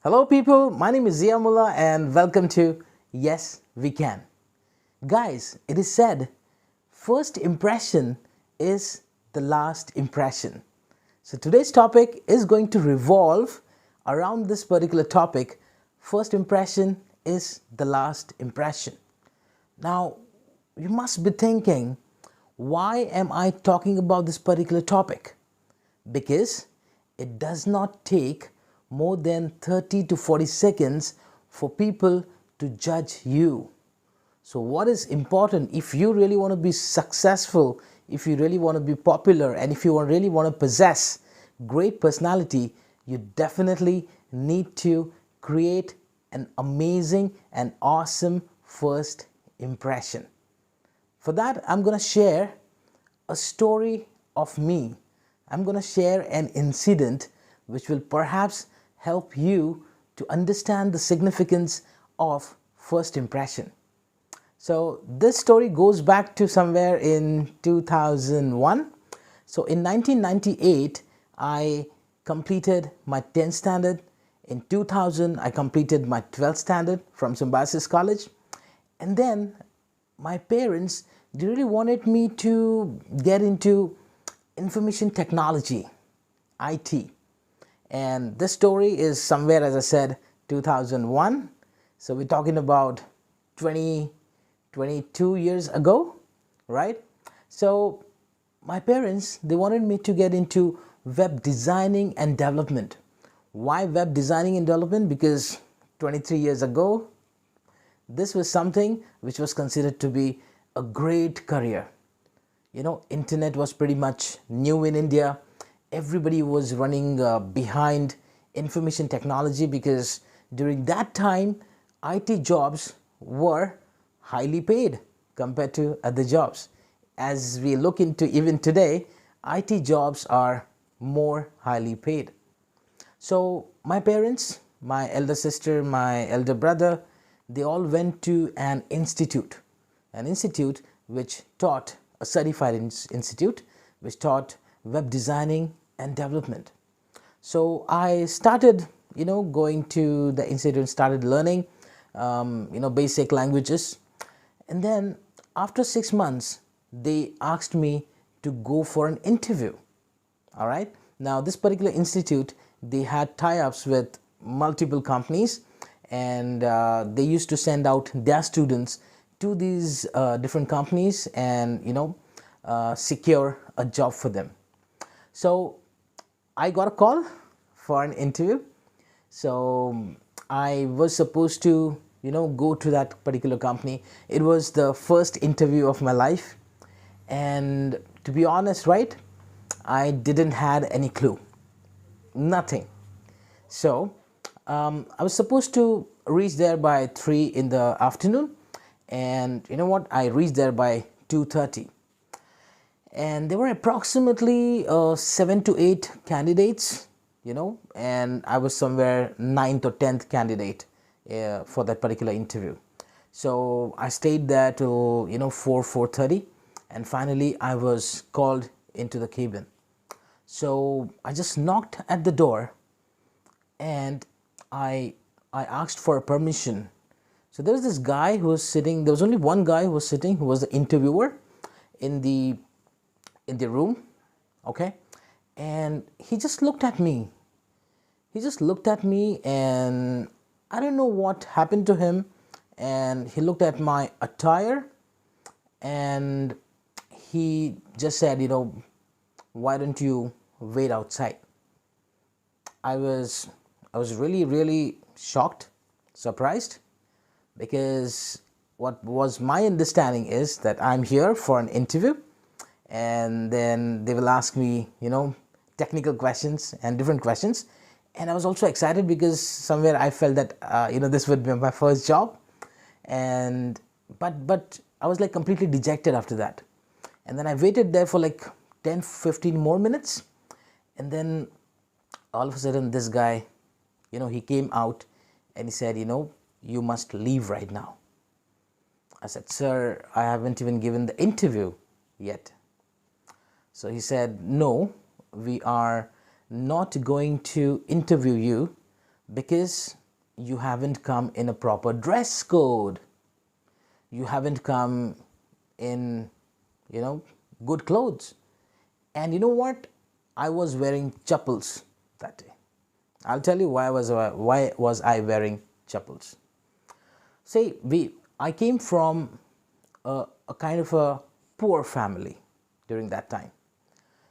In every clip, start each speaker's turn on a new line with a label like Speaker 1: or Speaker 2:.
Speaker 1: Hello, people. My name is Ziamullah, and welcome to Yes, We Can. Guys, it is said, first impression is the last impression. So, today's topic is going to revolve around this particular topic. First impression is the last impression. Now, you must be thinking, why am I talking about this particular topic? Because it does not take more than 30 to 40 seconds for people to judge you. So what is important, if you really want to be successful, if you really want to be popular, and if you really want to possess great personality, you definitely need to create an amazing and awesome first impression. For that, I'm going to share a story of me. I'm going to share an incident which will perhaps help you to understand the significance of first impression. So this story goes back to somewhere in 2001. So in 1998, I completed my 10th standard. In 2000, I completed my 12th standard from Symbiosis College. And then my parents, they really wanted me to get into information technology, IT. And this story is somewhere, as I said, 2001. So we're talking about 22 years ago, right? So my parents, they wanted me to get into web designing and development. Why web designing and development? Because 23 years ago, this was something which was considered to be a great career. You know, internet was pretty much new in India. Everybody was running behind information technology because during that time, IT jobs were highly paid compared to other jobs. As we look into even today, IT jobs are more highly paid. So my parents, my elder sister, my elder brother, they all went to an institute which taught, a certified institute which taught web designing and development. So I started, going to the institute, started learning, basic languages. And then after 6 months, they asked me to go for an interview. All right. Now, this particular institute, they had tie-ups with multiple companies, and they used to send out their students to these different companies and secure a job for them. So I got a call for an interview. So I was supposed to go to that particular company. It was the first interview of my life, and to be honest, right, I didn't had any clue, nothing. So I was supposed to reach there by 3 in the afternoon, and you know what, I reached there by 2:30, and there were approximately 7 to 8 candidates, and I was somewhere 9th or 10th candidate for that particular interview. So I stayed there till 4:30, and finally I was called into the cabin. So I just knocked at the door, and I asked for permission. So there was this guy who was sitting. There was only one guy who was sitting, who was the interviewer in the room. Okay, and he just looked at me. And I don't know what happened to him. And he looked at my attire, and he just said, why don't you wait outside? I was really, really shocked, surprised, because what was my understanding is that I'm here for an interview, and then they will ask me, technical questions and different questions. And I was also excited because somewhere I felt that, this would be my first job. And but I was like completely dejected after that. And then I waited there for like 10-15 more minutes, and then all of a sudden this guy, he came out and he said, you must leave right now. I said, sir, I haven't even given the interview yet. So he said, no, we are not going to interview you because you haven't come in a proper dress code. You haven't come in, good clothes. And you know what? I was wearing chappals that day. I'll tell you why was I wearing chappals. See, I came from a kind of a poor family during that time.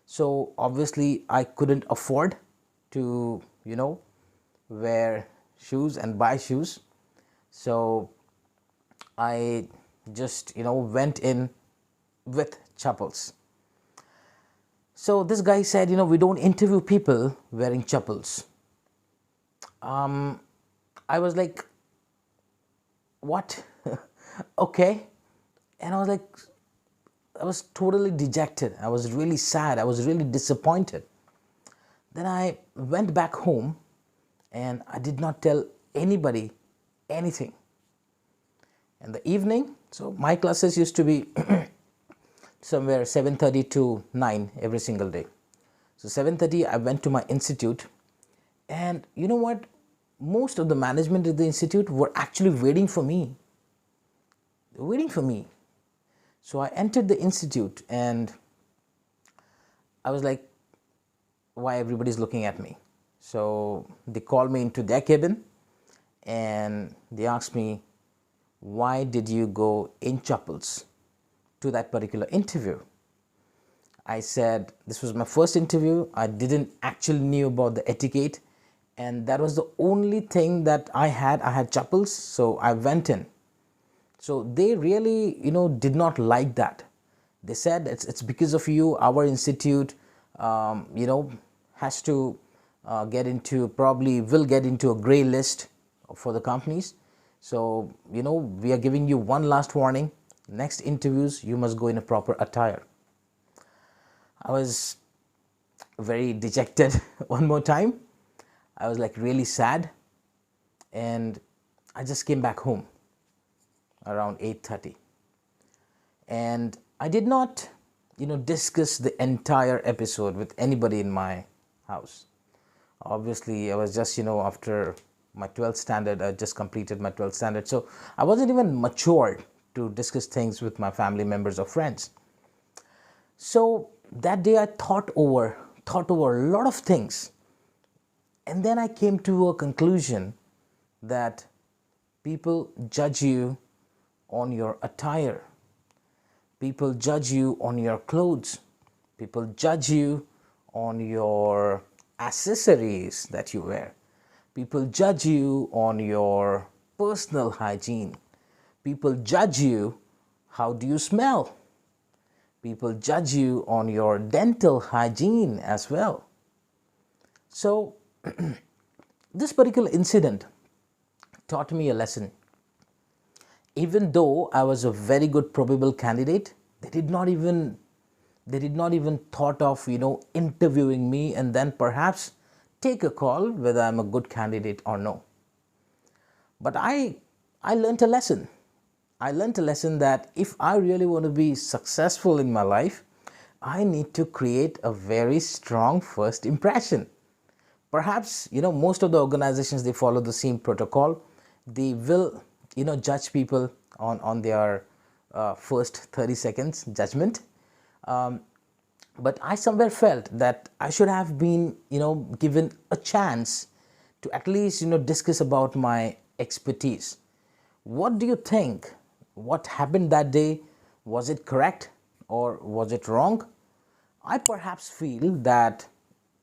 Speaker 1: So obviously I couldn't afford to, wear shoes and buy shoes. So I just, went in with chappals. So this guy said, we don't interview people wearing chappals. I was like, what? Okay. And I was totally dejected. I was really sad. I was really disappointed. Then I went back home and I did not tell anybody anything. In the evening, so my classes used to be somewhere 7:30 to 9 every single day. So 7:30 I went to my institute, and you know what? Most of the management of the institute were actually waiting for me. They were waiting for me. So I entered the institute and I was like, why everybody's looking at me? So they called me into their cabin and they asked me, why did you go in chappals to that particular interview? I said, this was my first interview. I didn't actually knew about the etiquette, and that was the only thing that I had. I had chappals, so I went in. So they really, did not like that. They said it's because of you. Our institute, has to will get into a gray list for the companies. So, we are giving you one last warning. Next interviews, you must go in a proper attire. I was very dejected one more time. I was like really sad, and I just came back home around 8:30. And I did not, discuss the entire episode with anybody in my house. Obviously, I was just, after my 12th standard, I just completed my 12th standard. So I wasn't even matured to discuss things with my family members or friends. So that day I thought over a lot of things. And then I came to a conclusion that people judge you on your attire. People judge you on your clothes. People judge you on your accessories that you wear. People judge you on your personal hygiene. People judge you, how do you smell? People judge you on your dental hygiene as well. So this particular incident taught me a lesson. Even though I was a very good probable candidate, they did not even thought of interviewing me and then perhaps take a call whether I'm a good candidate or no. But I learned a lesson. I learned a lesson that if I really want to be successful in my life, I need to create a very strong first impression. Perhaps, most of the organizations, they follow the same protocol. They will, judge people on their first 30 seconds judgment. But I somewhere felt that I should have been, given a chance to at least, discuss about my expertise. What do you think? What happened that day? Was it correct or was it wrong? I perhaps feel that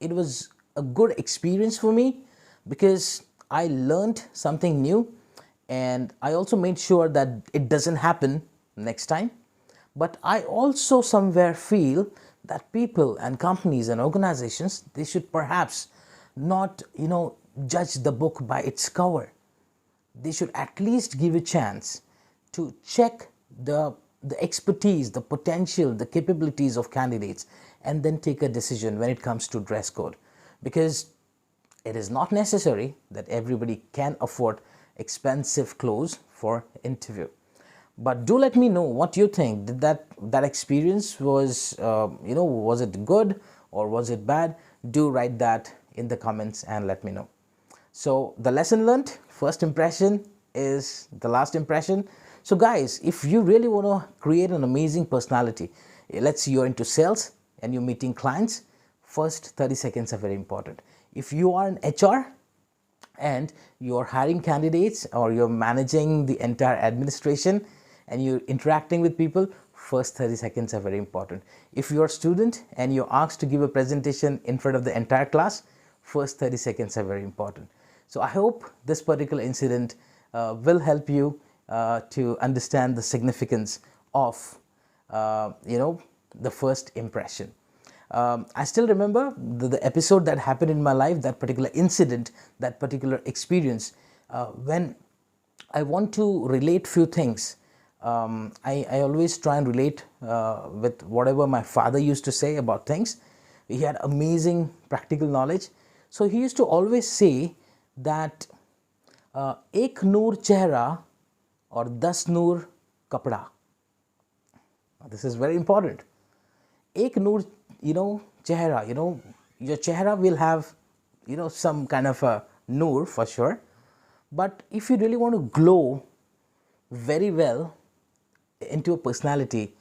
Speaker 1: it was a good experience for me because I learned something new, and I also made sure that it doesn't happen next time. But I also somewhere feel that people and companies and organizations, they should perhaps not, judge the book by its cover. They should at least give a chance to check the expertise, the potential, the capabilities of candidates, and then take a decision when it comes to dress code. Because it is not necessary that everybody can afford expensive clothes for interview. But do let me know what you think. Did that experience was, was it good or was it bad? Do write that in the comments and let me know. So the lesson learned, first impression is the last impression. So guys, if you really want to create an amazing personality, let's say you're into sales and you're meeting clients, first 30 seconds are very important. If you are an HR and you're hiring candidates or you're managing the entire administration and you're interacting with people, first 30 seconds are very important. If you're a student and you're asked to give a presentation in front of the entire class, first 30 seconds are very important. So I hope this particular incident will help you to understand the significance of the first impression. I still remember the episode that happened in my life, that particular incident, that particular experience. When I want to relate few things, I always try and relate with whatever my father used to say about things. He had amazing practical knowledge. So he used to always say that ek noor chehra or 10 noor kapda. This is very important. Ek noor, chehra, your chehra will have, some kind of a noor for sure. But if you really want to glow very well into a personality,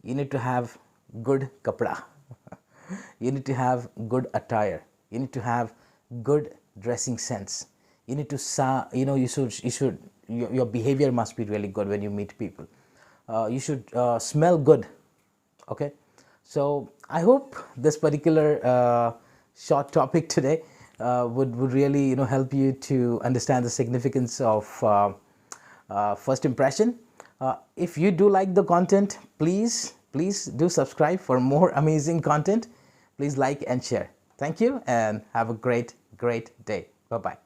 Speaker 1: you need to have good kapda. You need to have good attire. You need to have good dressing sense. You need to, your behavior must be really good when you meet people. You should smell good. Okay. So I hope this particular short topic today would really help you to understand the significance of first impression. If you do like the content, please do subscribe for more amazing content. Please like and share. Thank you and have a great day. Bye-bye.